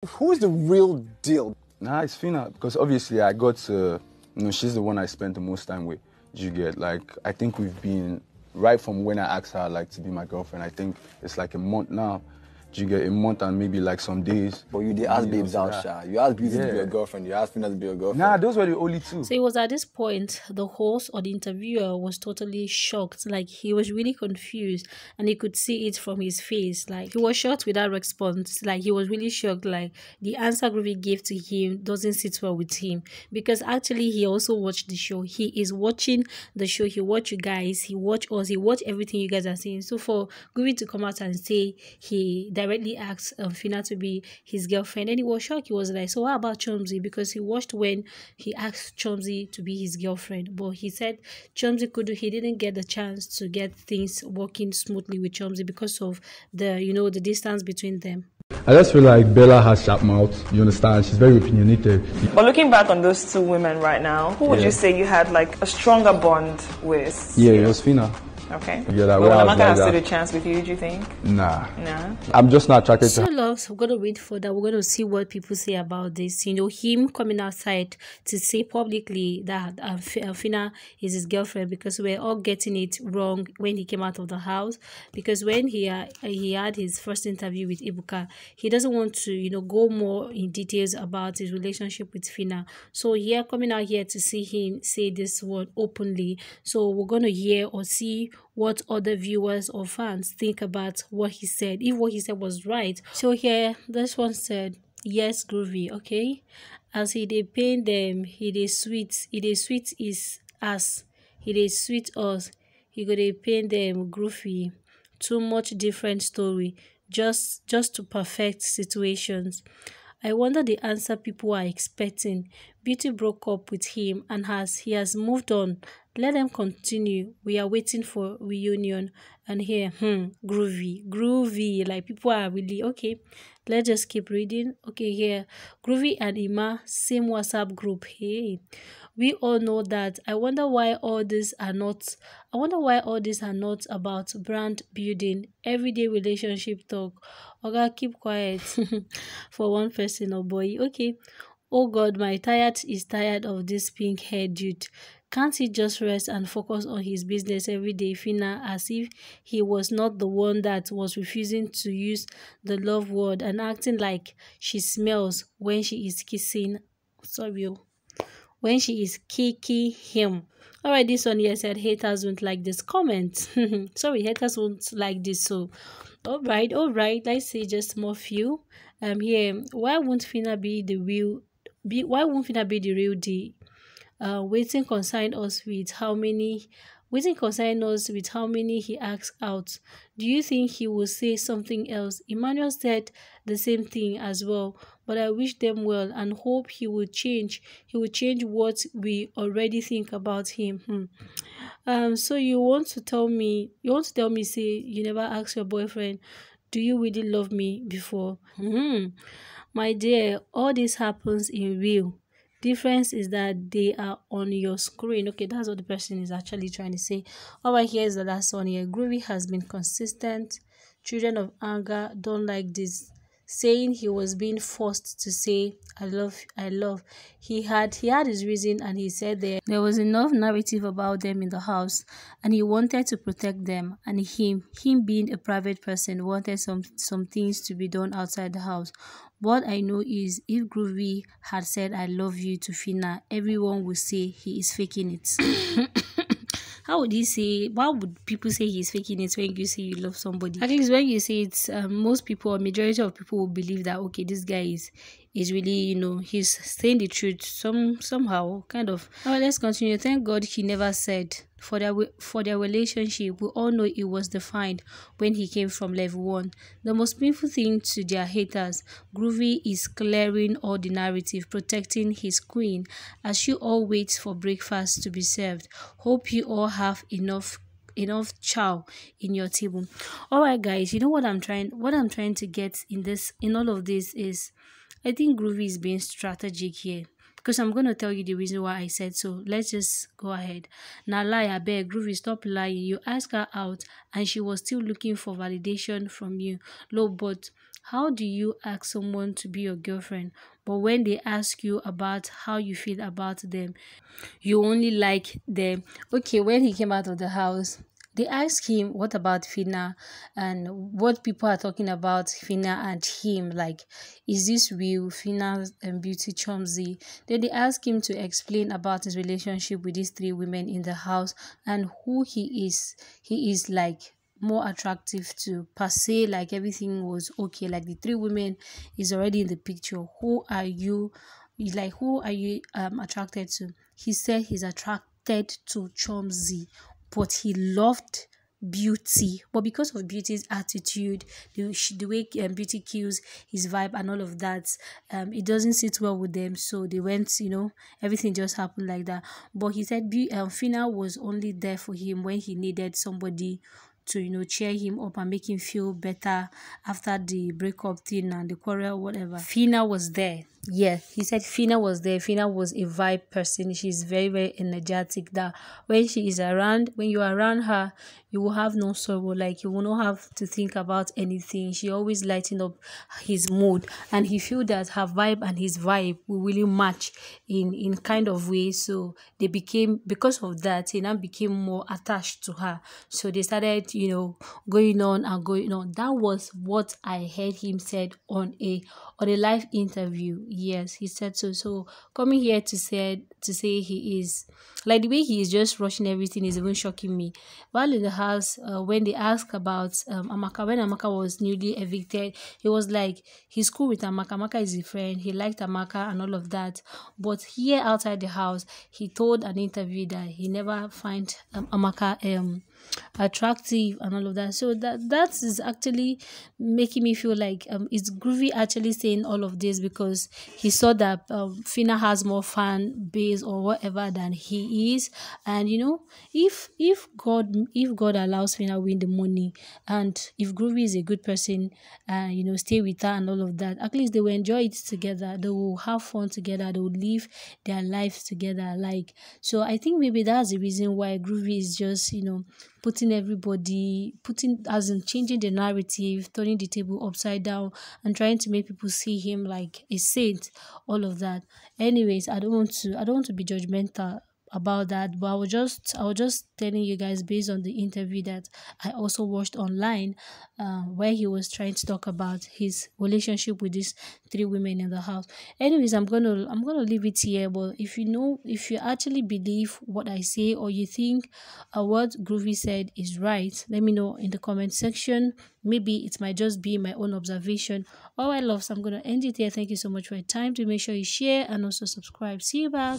Who's the real deal? Nah, it's Phyna, because obviously I got to, she's the one I spent the most time with. You get, like, I think we've been, right from when I asked her, like, to be my girlfriend, I think it's like a month now. You get a month and maybe like some days. But you did ask babes out, Sha. You asked Beauty to be your girlfriend. You asked Phyna to be your girlfriend. Nah, those were the only two. So it was at this point the host or the interviewer was totally shocked. Like he was really confused and he could see it from his face. Like he was shocked without response. Like he was really shocked. Like the answer Groovy gave to him doesn't sit well with him. Because actually he also watched the show. He is watching the show. He watched you guys. He watched us. He watched everything you guys are saying. So for Groovy to come out and say he directly asked Phyna to be his girlfriend, and he was shocked. He was like, so how about Chomzy? Because he watched when he asked Chomzy to be his girlfriend, but he said Chomzy he didn't get the chance to get things working smoothly with Chomzy because of the the distance between them. I just feel like Bella has sharp mouth, you understand? She's very opinionated. But looking back on those two women right now, who would you say you had like a stronger bond with? Yeah, it was Phyna. Okay. Yeah, like, well, Amaka has stood a chance with you, do you think? Nah. Nah. I'm just not attracted to So loves, we're going to wait for that. We're going to see what people say about this. Him coming outside to say publicly that Phyna is his girlfriend, because we're all getting it wrong when he came out of the house. Because when he had his first interview with Ibuka, he doesn't want to, go more in details about his relationship with Phyna. So here, coming out here to see him say this word openly. So we're going to hear or see what other viewers or fans think about what he said, if what he said was right. So here, this one said, yes, Groovy, okay? As he dey pain them, he dey sweet is us, he dey sweet us, he go dey pain them, Groovy. Too much different story, just to perfect situations. I wonder the answer people are expecting. Beauty broke up with him and he has moved on. Let them continue. We are waiting for reunion. And here, groovy. Like people are really okay. Let's just keep reading. Okay, here, Groovy and Ima, same WhatsApp group. Hey, we all know that. I wonder why all these are not about brand building, everyday relationship talk. Okay, keep quiet. For one person, oh boy. Okay. Oh God, my tired is tired of this pink haired dude. Can't he just rest and focus on his business every day, Phyna, as if he was not the one that was refusing to use the love word and acting like she smells when she is kissing. When she is kicking him. Alright, this one here said haters won't like this comment. Sorry, haters won't like this. So, alright. Let's say just more few. Here, why won't Phyna be the real deal? Waiting concern us with how many he asks out. Do you think he will say something else? Emmanuel said the same thing as well, but I wish them well and hope he will change. He will change what we already think about him. So you want to tell me, say you never asked your boyfriend, do you really love me before? My dear, all this happens in real. Difference is that they are on your screen. Okay, that's what the person is actually trying to say. Alright, here's the last one here. Groovy has been consistent. Children of anger don't like this. Saying he was being forced to say I love. He had his reason, and he said there was enough narrative about them in the house and he wanted to protect them, and him being a private person wanted some things to be done outside the house. What I know is if Groovy had said I love you to Phyna, everyone would say he is faking it. How would he say? Why would people say he's faking it when you say you love somebody? At least when you say it, most people or majority of people will believe that okay, this guy is really, he's saying the truth somehow, kind of. Now let's continue. Thank God he never said. For their relationship, we all know it was defined when he came from level 1. The most painful thing to their haters, Groovy is clearing all the narrative, protecting his queen as she all waits for breakfast to be served. Hope you all have enough chow in your table. Alright guys, you know what I'm trying to get in all of this is I think Groovy is being strategic here. Because I'm going to tell you the reason why I said so. Let's just go ahead. Now, lie, I beg, Groovy, stop lying. You asked her out and she was still looking for validation from you. No, but how do you ask someone to be your girlfriend, but when they ask you about how you feel about them, you only like them? Okay, when he came out of the house, they asked him what about Phyna and what people are talking about Phyna and him. Like, is this real? Phyna and Beauty Chomzy. Then they asked him to explain about his relationship with these three women in the house and who he is. He is like more attractive to per se, like everything was okay, like the three women is already in the picture. Who are you, like who are you attracted to? He said he's attracted to Chomzy, but he loved Beauty, but because of Beauty's attitude, the way Beauty kills his vibe and all of that, it doesn't sit well with them, so they went, everything just happened like that. But he said Phyna was only there for him when he needed somebody to cheer him up and make him feel better after the breakup thing and the quarrel, whatever. Phyna was there. Yeah, he said Phyna was there. Phyna was a vibe person. She's very, very energetic, that when she is around, when you are around her, you will have no sorrow, like you will not have to think about anything. She always lighten up his mood, and he feel that her vibe and his vibe will really match in kind of way. So they became, because of that, he now became more attached to her. So they started going on and going on. That was what I heard him said on a live interview. Yes, he said so. So coming here to say he is, like, the way he is just rushing everything is even shocking me. While in the house, when they asked about Amaka, when Amaka was newly evicted, he was like, he's cool with Amaka. Amaka is a friend. He liked Amaka and all of that. But here outside the house, he told an interview that he never find Amaka attractive and all of that. So that is actually making me feel like it's Groovy actually saying all of this because he saw that Phyna has more fan base or whatever than he is. And if God allows Phyna win the money, and if Groovy is a good person and stay with her and all of that, at least they will enjoy it together. They will have fun together. They will live their lives together. Like, so I think maybe that's the reason why Groovy is just changing the narrative, turning the table upside down and trying to make people see him like a saint, all of that. Anyways, I don't want to be judgmental about that, but I was just telling you guys based on the interview that I also watched online, where he was trying to talk about his relationship with these three women in the house. Anyways, I'm gonna leave it here. But if you actually believe what I say, or you think what Groovy said is right, let me know in the comment section. Maybe it might just be my own observation. All right, loves, I'm gonna end it here. Thank you so much for your time. To make sure you share and also subscribe. See you back.